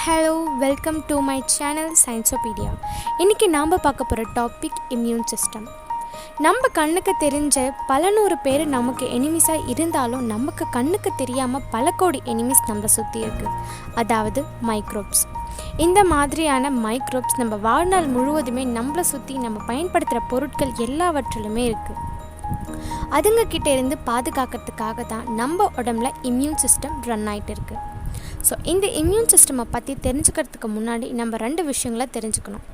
Hello, welcome to my channel Sciencopedia. இன்றைக்கி நாம் பார்க்க போகிற டாபிக் இம்யூன் சிஸ்டம். நம்ம கண்ணுக்கு தெரிஞ்ச பல நூறு பேர் நமக்கு எனிமிஸாக இருந்தாலும் நமக்கு கண்ணுக்கு தெரியாமல் பல கோடி எனிமிஸ் நம்மளை சுற்றி இருக்குது. அதாவது மைக்ரோப்ஸ். இந்த மாதிரியான மைக்ரோப்ஸ் நம்ம வாழ்நாள் முழுவதுமே நம்மளை சுற்றி நம்ம பயன்படுத்துகிற பொருட்கள் எல்லாவற்றிலுமே இருக்குது. அதுங்கக்கிட்ட இருந்து பாதுகாக்கிறதுக்காக தான் நம்ம உடம்புல இம்யூன் சிஸ்டம் ரன் ஆகிட்டு இருக்குது. ஸோ இந்த இம்யூன் சிஸ்டமை பற்றி தெரிஞ்சுக்கிறதுக்கு முன்னாடி நம்ம ரெண்டு விஷயங்களை தெரிஞ்சுக்கணும்.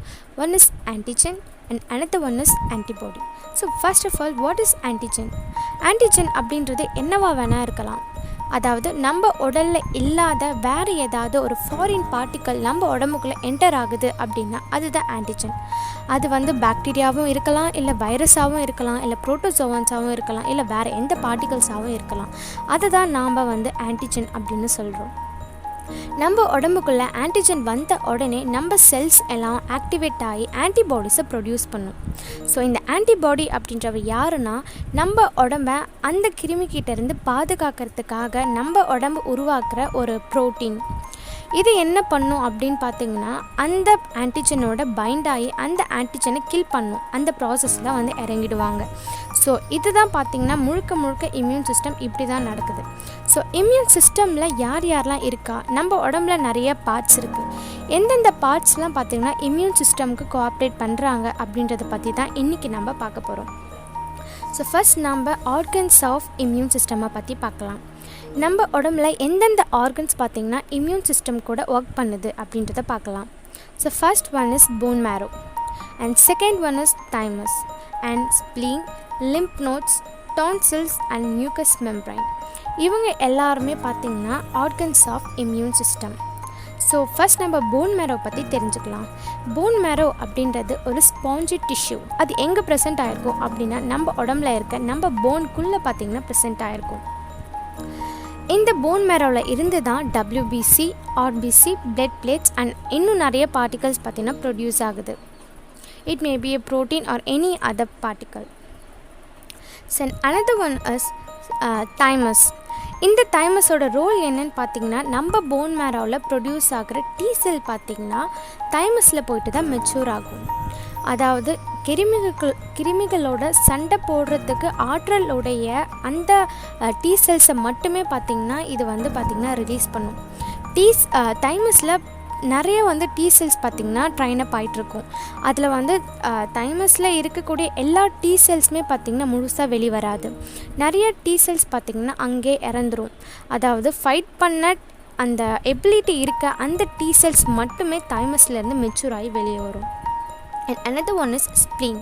One is antigen and another one is antibody. So first of all, what is antigen? Antigen அப்படின்றது என்னவா வேணால் இருக்கலாம். அதாவது நம்ம உடலில் இல்லாத வேறு ஏதாவது ஒரு ஃபாரின் பார்ட்டிக்கல் நம்ம உடம்புக்குள்ளே என்டர் ஆகுது அப்படின்னா அதுதான் ஆன்டிஜென். அது பாக்டீரியாவும் இருக்கலாம், இல்லை வைரஸாகவும் இருக்கலாம், இல்லை புரோட்டோசோவன்ஸாகவும் இருக்கலாம், இல்லை வேறு எந்த பார்ட்டிகல்ஸாகவும் இருக்கலாம். அதை தான் நாம் ஆன்டிஜென் அப்படின்னு சொல்கிறோம். நம்ம உடம்புக்குள்ளே ஆன்டிஜென் வந்த உடனே நம்ம செல்ஸ் எல்லாம் ஆக்டிவேட் ஆகி ஆன்டிபாடிஸை ப்ரொடியூஸ் பண்ணும். ஸோ இந்த ஆன்டிபாடி அப்படின்றவ யாருன்னா, நம்ம உடம்பை அந்த கிருமிக்கிட்டேருந்து பாதுகாக்கிறதுக்காக நம்ம உடம்பு உருவாக்குற ஒரு ப்ரோட்டீன். இது என்ன பண்ணும் அப்படின்னு பார்த்திங்கன்னா, அந்த ஆன்டிஜனோட பைண்ட் ஆகி அந்த ஆன்டிஜனை கில் பண்ணும். அந்த ப்ராசஸில் இறங்கிடுவாங்க. ஸோ இதுதான் பார்த்திங்கன்னா முழுக்க இம்யூன் சிஸ்டம் இப்படி தான் நடக்குது. ஸோ இம்யூன் சிஸ்டமில் யார் யாரெலாம் இருக்கா, நம்ம உடம்புல நிறைய பார்ட்ஸ் இருக்குது. எந்தெந்த பார்ட்ஸ்லாம் பார்த்திங்கன்னா இம்யூன் சிஸ்டமுக்கு கோஆப்ரேட் பண்ணுறாங்க அப்படின்றத பற்றி தான் இன்றைக்கி நம்ம பார்க்க போகிறோம். ஸோ ஃபர்ஸ்ட் நம்ம ஆர்கன்ஸ் ஆஃப் இம்யூன் சிஸ்டமை பற்றி பார்க்கலாம். நம்ம உடம்புல எந்தெந்த ஆர்கன்ஸ் பார்த்திங்கன்னா இம்யூன் சிஸ்டம் கூட ஒர்க் பண்ணுது அப்படின்றத பார்க்கலாம். So first one is bone marrow, and second one is thymus, and spleen, lymph nodes, tonsils and mucous membrane. இவங்க எல்லாருமே பார்த்திங்கன்னா organs of immune system. So first நம்ம போன் மேரோ பற்றி தெரிஞ்சுக்கலாம். போன் மேரோ அப்படின்றது ஒரு ஸ்பாஞ்சி டிஷ்யூ. அது எங்கே ப்ரெசென்ட் ஆகிருக்கும் அப்படின்னா நம்ம உடம்புல இருக்க நம்ம போனுக்குள்ளே பார்த்திங்கன்னா ப்ரெசென்ட் ஆகிருக்கும். இந்த போன் மேரோவில் இருந்து தான் WBC, RBC, blood plates and இன்னும் நிறைய பார்ட்டிகல்ஸ் பார்த்திங்கன்னா ப்ரொடியூஸ் ஆகுது. It may be a protein or any other particle. So another one is thymus. இந்த தைமஸோட ரோல் என்னன்னு பார்த்திங்கன்னா, நம்ம போன் மேரோவில் ப்ரொடியூஸ் ஆகிற T செல் பார்த்திங்கன்னா தைமஸில் போயிட்டு தான் மெச்சூர் ஆகும். அதாவது கிருமிகளோட சண்டை போடுறதுக்கு ஆற்றலுடைய அந்த T செல்ஸை மட்டுமே பார்த்திங்கன்னா இது பார்த்திங்கன்னா ரிலீஸ் பண்ணும். தைமஸில் நிறைய T செல்ஸ் பார்த்திங்கன்னா ட்ரைன் அப் ஆகிட்ருக்கும். அதில் தைமஸில் இருக்கக்கூடிய எல்லா T செல்ஸுமே பார்த்திங்கன்னா முழுசாக வெளிவராது. நிறைய T செல்ஸ் பார்த்திங்கன்னா அங்கே இறந்துரும். அதாவது ஃபைட் பண்ண அந்த எபிலிட்டி இருக்க அந்த T செல்ஸ் மட்டுமே தைமஸ்லேருந்து மெச்சூர் ஆகி வெளியே வரும். And another one is spleen.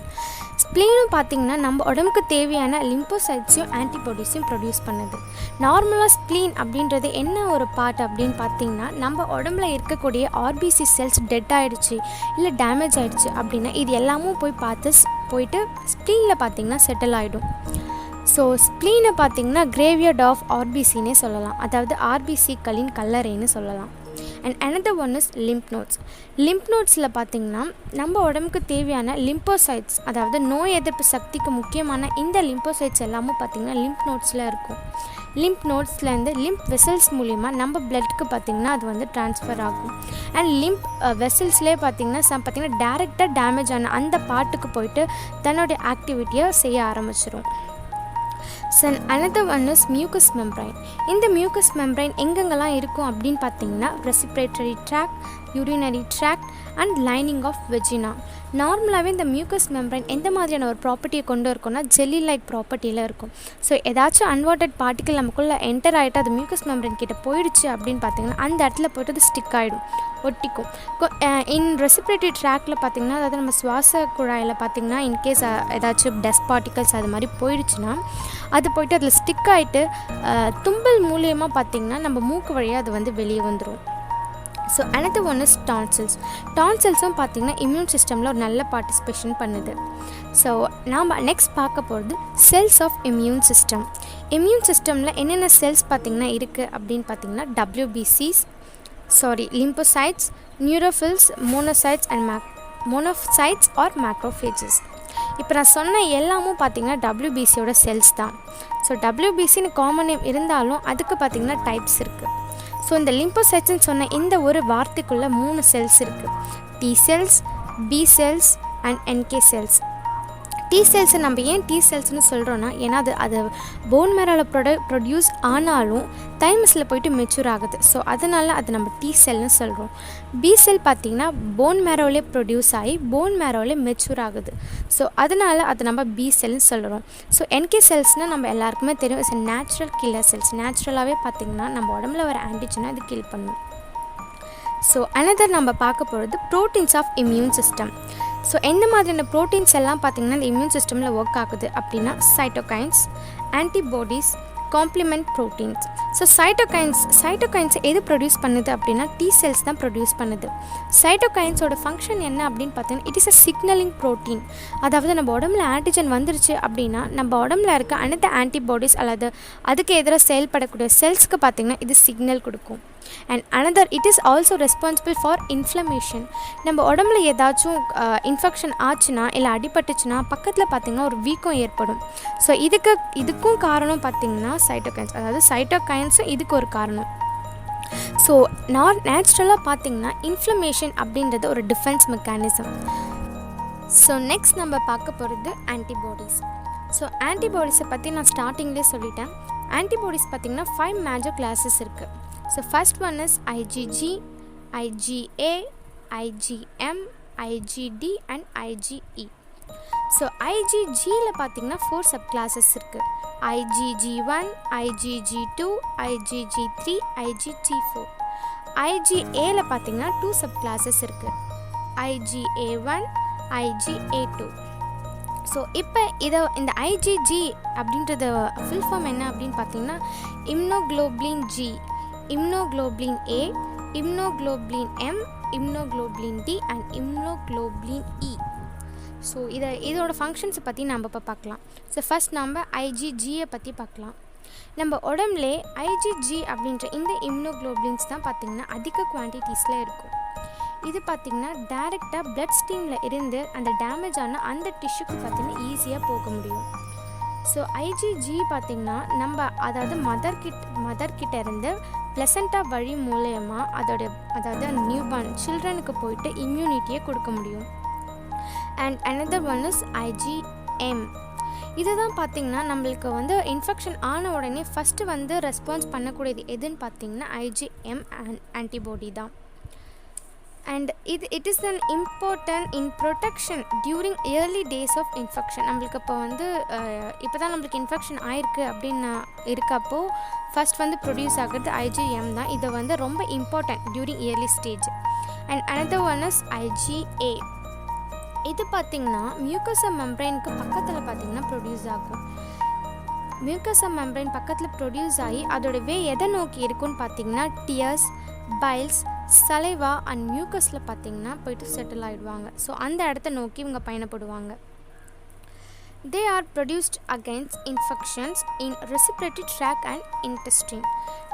ஸ்ப்ளீனும் பார்த்திங்கன்னா நம்ம உடம்புக்கு தேவையான லிம்போசைட்ஸையும் ஆன்டிபாடிஸையும் ப்ரொடியூஸ் பண்ணுது. நார்மலாக ஸ்ப்ளீன் அப்படின்றது என்ன ஒரு பார்ட் அப்படின்னு பார்த்திங்கன்னா, நம்ம உடம்புல இருக்கக்கூடிய RBC செல்ஸ் டெட் ஆகிடுச்சு இல்லை டேமேஜ் ஆகிடுச்சு அப்படின்னா இது எல்லாமும் போயிட்டு ஸ்ப்ளீனில் பார்த்திங்கன்னா செட்டில் ஆகிடும். ஸோ ஸ்ப்ளீனை பார்த்திங்கன்னா கிரேவியர்ட் ஆஃப் RBCன்னே சொல்லலாம். அதாவது RBCக்களின் கல்லறைன்னு சொல்லலாம். And another one is lymph nodes. லிம்ப் நோட்ஸில் பார்த்திங்கன்னா நம்ம உடம்புக்கு தேவையான லிம்போசைட்ஸ், அதாவது நோய் எதிர்ப்பு சக்திக்கு முக்கியமான இந்த லிம்போசைட்ஸ் எல்லாமும் பார்த்திங்கன்னா லிம்ப் நோட்ஸில் இருக்கும். லிம்ப் நோட்ஸ்லேருந்து லிம்ப் வெசல்ஸ் மூலிமா நம்ம பிளட்டுக்கு பார்த்திங்கன்னா அது ட்ரான்ஸ்ஃபர் ஆகும். அண்ட் லிம்ப் வெசல்ஸ்லேயே பார்த்திங்கன்னா டேரெக்டாக டேமேஜ் ஆன அந்த பார்ட்டுக்கு போயிட்டு தன்னுடைய ஆக்டிவிட்டியை செய்ய ஆரம்பிச்சிடும். So another one is mucous membrane. இந்த mucous membrane எங்கெங்கெல்லாம் இருக்கும் அப்படின்னு பார்த்தீங்கன்னா respiratory tract, urinary tract and lining of vagina. நார்மலாகவே இந்த மியூக்கஸ் மெம்பரைன் எந்த மாதிரியான ஒரு ப்ராப்பர்ட்டியை கொண்டு இருக்கும்னா ஜெல்லி லைக் ப்ராப்பர்ட்டியில் இருக்கும். ஸோ ஏதாச்சும் அன்வான்டட் பார்ட்டிக்கல் நமக்குள்ளே என்டர் ஆகிட்டு அது மியூக்கஸ் மெம்பரைன் கிட்ட போயிடுச்சு அப்படின்னு பார்த்திங்கன்னா அந்த இடத்துல போய்ட்டு அது ஸ்டிக் ஆகிடும், ஒட்டிக்கும். இன் ரெஸ்பிரேட்டரி ட்ராக்டில் பார்த்திங்கன்னா, அதாவது நம்ம சுவாச குழாயில் பார்த்திங்கன்னா இன்கேஸ் ஏதாச்சும் டஸ்ட் பார்ட்டிகல்ஸ் அது மாதிரி போயிடுச்சுன்னா அது போய்ட்டு அதில் ஸ்டிக் ஆகிட்டு தும்பல் மூலியமாக பார்த்திங்கன்னா நம்ம மூக்கு வழியாக அது வெளியே வந்துடும். So another one is tonsils. டான்சில்ஸும் பார்த்திங்கன்னா இம்யூன் சிஸ்டமில் ஒரு நல்ல பார்ட்டிசிபேஷன் பண்ணுது. ஸோ நாம் நெக்ஸ்ட் பார்க்க போகிறது cells of immune system. Immune சிஸ்டமில் என்னென்ன செல்ஸ் பார்த்திங்கன்னா இருக்குது அப்படின்னு பார்த்திங்கன்னா lymphocytes, neutrophils, monocytes and monocytes or macrophages. இப்போ நான் சொன்ன எல்லாமும் பார்த்திங்கன்னா WBCயோட செல்ஸ் தான். ஸோ WBCன்னு காமன் நேம் இருந்தாலும் அதுக்கு பார்த்திங்கன்னா டைப்ஸ் இருக்குது. ஸோ இந்த லிம்போசைட்ஸ்ன்னு சொன்ன இந்த ஒரு வார்த்தைக்குள்ளே 3 செல்ஸ் இருக்குது. T cells, B cells and NK cells. T செல்ஸை நம்ம ஏன் டி செல்ஸ்னு சொல்கிறோன்னா, ஏன்னா அது போன் மேரோவில் ப்ரொடியூஸ் ஆனாலும் தைமஸில் போயிட்டு மெச்சூர் ஆகுது. ஸோ அதனால் அது நம்ம டி செல்னு சொல்கிறோம். பி செல் பார்த்திங்கன்னா போன் மேரோவிலே ப்ரொடியூஸ் ஆகி போன் மேரோவிலே மெச்சூர் ஆகுது. ஸோ அதனால் அது நம்ம பி செல்னு சொல்கிறோம். ஸோ என்கே செல்ஸ்னால் நம்ம எல்லாருக்குமே தெரியும், இட்ஸ் நேச்சுரல் கில்லர் செல்ஸ். நேச்சுரலாகவே பார்த்திங்கன்னா நம்ம உடம்புல வர ஆன்டிஜனை அது கில் பண்ணும். ஸோ அனதர் நம்ம பார்க்க போகிறது proteins of immune system. So எந்த மாதிரியான ப்ரோட்டீன்ஸ் எல்லாம் பார்த்திங்கன்னா இந்த இம்யூன் சிஸ்டமில் ஒர்க் ஆகுது அப்படின்னா cytokines, antibodies, complement proteins. So cytokines எது ப்ரொடியூஸ் பண்ணுது அப்படின்னா டி செல்ஸ் தான் ப்ரொடியூஸ் பண்ணுது. சைட்டோகைன்ஸோட ஃபங்க்ஷன் என்ன அப்படின்னு பார்த்தீங்கன்னா it is a signalling protein. அதாவது நம்ம உடம்புல ஆன்டிஜன் வந்துருச்சு அப்படின்னா நம்ம உடம்புல இருக்க அனைத்து ஆன்டிபாடிஸ் அல்லது அதுக்கு எதிராக செயல்படக்கூடிய செல்ஸ்க்கு பார்த்திங்கன்னா இது சிக்னல் கொடுக்கும். And another it is also responsible for inflammation. நம்ம உடம்புல ஏதாச்சும் இன்ஃபெக்ஷன் ஆச்சுன்னா இல்லை அடிபட்டுச்சுன்னா பக்கத்தில் பார்த்திங்கன்னா ஒரு வீக்கம் ஏற்படும். ஸோ இதுக்கும் காரணம் பார்த்திங்கன்னா சைட்டோகைன்ஸ், அதாவது சைட்டோகைன்ஸும் இதுக்கு ஒரு காரணம். ஸோ நேச்சுரலாக பார்த்திங்கன்னா இன்ஃப்ளமேஷன் அப்படின்றது ஒரு டிஃபென்ஸ் மெக்கானிசம். ஸோ நெக்ஸ்ட் நம்ம பார்க்க போகிறது ஆன்டிபாடிஸ். ஸோ ஆன்டிபாடிஸை பற்றி நான் ஸ்டார்டிங்லேயே சொல்லிட்டேன். ஆன்டிபாடிஸ் பார்த்திங்கன்னா 5 மேஜர் கிளாஸஸ் இருக்குது. So first one is IgG, IgA, IgM, IgD and IgE. So IgGல பார்த்தீங்கன்னா 4 subclasses இருக்குது. IgG1, IgG2, IgG3, IgG4. IgAல பார்த்தீங்கன்னா 2 subclasses இருக்குது. IgA1, IgA2. ஸோ இப்போ இந்த IgG அப்படின்றத ஃபுல் ஃபார்ம் என்ன அப்படின்னு பார்த்தீங்கன்னா immunoglobin G, immunoglobin A, immunoglobin M, immunoglobin D and immunoglobin E. So இதோட ஃபங்க்ஷன்ஸை பற்றி நம்ம இப்போ பார்க்கலாம். ஸோ ஃபஸ்ட் நம்ம IgGயை பற்றி பார்க்கலாம். நம்ம உடம்புலே IgG அப்படின்ற இந்த இம்னோக்ளோபின்ஸ் தான் பார்த்திங்கன்னா அதிக குவான்டிட்டிஸில் இருக்கும். இது பார்த்திங்கன்னா டைரெக்டாக பிளட் ஸ்ட்ரீமில் இருந்து அந்த டேமேஜ் ஆன அந்த டிஷ்யூக்கு பார்த்திங்கன்னா ஈஸியாக போக முடியும். ஸோ IgG பார்த்திங்கன்னா நம்ம அதாவது மதர்கிட்ட இருந்து பிளசண்டா வழி மூலயமா அதாவது நியூபார்ன் சில்ட்ரனுக்கு போயிட்டு இம்யூனிட்டியை கொடுக்க முடியும். And another one is IgM. இதுதான் பார்த்திங்கன்னா நம்மளுக்கு வந்து இன்ஃபெக்ஷன் ஆன உடனே ஃபஸ்ட்டு ரெஸ்பான்ஸ் பண்ணக்கூடியது எதுன்னு பார்த்திங்கன்னா IgM ஆன்டிபாடி தான். And it is an important in protection during early days of infection. நம்மளுக்கு இப்போ தான் நம்மளுக்கு இன்ஃபெக்ஷன் ஆயிருக்கு அப்படின்னு இருக்கப்போ ஃபஸ்ட் ப்ரொடியூஸ் ஆகிறது IgM தான். இது ரொம்ப important during yearly stage. And another one is IgA. இது பார்த்திங்கன்னா மியூக்கோசா மெம்பரைனுக்கு பக்கத்தில் பார்த்திங்கன்னா ப்ரொடியூஸ் ஆகும். மியூக்கோசா மெம்பரைன் பக்கத்தில் ப்ரொடியூஸ் ஆகி அதோட எதை நோக்கி இருக்குன்னு பார்த்திங்கன்னா டியர்ஸ், பைல்ஸ், சலைவா அண்ட் மியூக்கஸில் பார்த்திங்கன்னா போய்ட்டு செட்டில் ஆகிடுவாங்க. ஸோ அந்த இடத்த நோக்கி இவங்க பயணப்படுவாங்க. They are produced against infections in respiratory tract and intestine.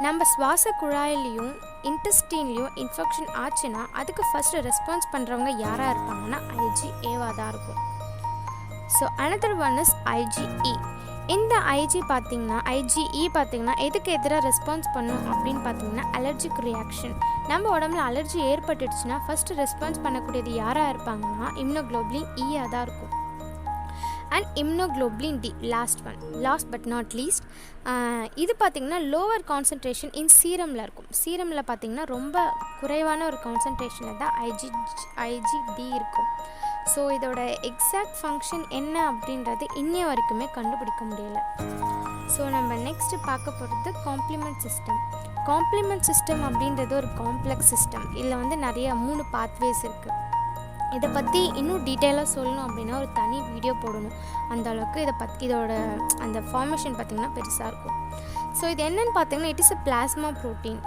நம்ம சுவாச குழாயிலையும் இன்டெஸ்டின்லேயும் இன்ஃபெக்ஷன் ஆச்சுன்னா அதுக்கு ஃபஸ்ட்டு ரெஸ்பான்ஸ் பண்ணுறவங்க யாராக இருப்பாங்கன்னா IgAவாக தான் இருக்கும். So another one is IgE. இந்த IgE பார்த்திங்கன்னா எதுக்கு எதிராக ரெஸ்பான்ஸ் பண்ணும் அப்படின்னு பார்த்திங்கன்னா அலர்ஜிக் ரியாக்ஷன். நம்ம உடம்புல அலர்ஜி ஏற்பட்டுடுச்சுன்னா ஃபஸ்ட்டு ரெஸ்பான்ஸ் பண்ணக்கூடியது யாராக இருப்பாங்கன்னா இம்னோக்ளோபின் Eயாக தான் இருக்கும். And immunoglobin D last but not least. இது பார்த்திங்கன்னா லோவர் கான்சன்ட்ரேஷன் இன் சீரமில் இருக்கும். சீரமில் பார்த்திங்கன்னா ரொம்ப குறைவான ஒரு கான்சன்ட்ரேஷனில் தான் IgD இருக்கும். ஸோ இதோட எக்ஸாக்ட் ஃபங்க்ஷன் என்ன அப்படின்றது இன்னைய வரைக்குமே கண்டுபிடிக்க முடியல. ஸோ நம்ம நெக்ஸ்ட்டு பார்க்க போகிறது காம்ப்ளிமெண்ட் சிஸ்டம். காம்ப்ளிமெண்ட் சிஸ்டம் அப்படின்றது ஒரு காம்ப்ளெக்ஸ் சிஸ்டம். இதில் நிறைய 3 பாத்வேஸ் இருக்குது. இதை பற்றி இன்னும் டீட்டெயிலாக சொல்லணும் அப்படின்னா ஒரு தனி வீடியோ போடணும். அந்த அளவுக்கு இதோட அந்த ஃபார்மேஷன் பார்த்திங்கன்னா பெருசாக இருக்கும். ஸோ இது என்னென்னு பார்த்திங்கன்னா it is a plasma protein.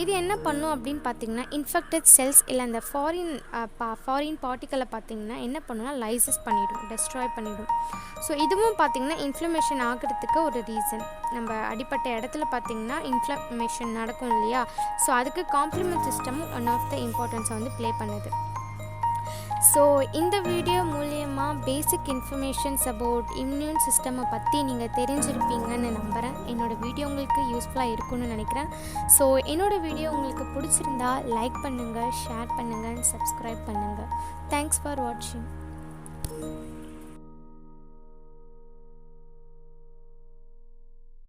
இது என்ன பண்ணும் அப்படின்னு பார்த்திங்கன்னா இன்ஃபெக்டட் செல்ஸ் இல்லை அந்த ஃபாரின் பார்ட்டிக்கலை பார்த்திங்கன்னா என்ன பண்ணுன்னா லைசஸ் பண்ணிவிடும், டெஸ்ட்ராய் பண்ணிவிடும். ஸோ இதுவும் பார்த்திங்கன்னா இன்ஃப்ளமேஷன் ஆகிறதுக்கு ஒரு ரீசன். நம்ம அடிப்பட்ட இடத்துல பார்த்திங்கன்னா இன்ஃப்ளமேஷன் நடக்கும் இல்லையா? ஸோ அதுக்கு காம்ப்ளிமெண்ட் சிஸ்டமும் ஒன் ஆஃப் த இம்பார்ட்டன்ஸை ப்ளே பண்ணுது. ஸோ இந்த வீடியோ மூலியமாக பேசிக் இன்ஃபர்மேஷன்ஸ் அபவுட் இம்யூன் சிஸ்டமை பற்றி நீங்கள் தெரிஞ்சிருப்பீங்கன்னு நம்புகிறேன். என்னோடய வீடியோ உங்களுக்கு யூஸ்ஃபுல்லாக இருக்கும்னு நினைக்கிறேன். ஸோ என்னோடய வீடியோ உங்களுக்கு பிடிச்சிருந்தா லைக் பண்ணுங்கள், ஷேர் பண்ணுங்கள், சப்ஸ்கிரைப் பண்ணுங்கள். தேங்க்ஸ் ஃபார் வாட்சிங்.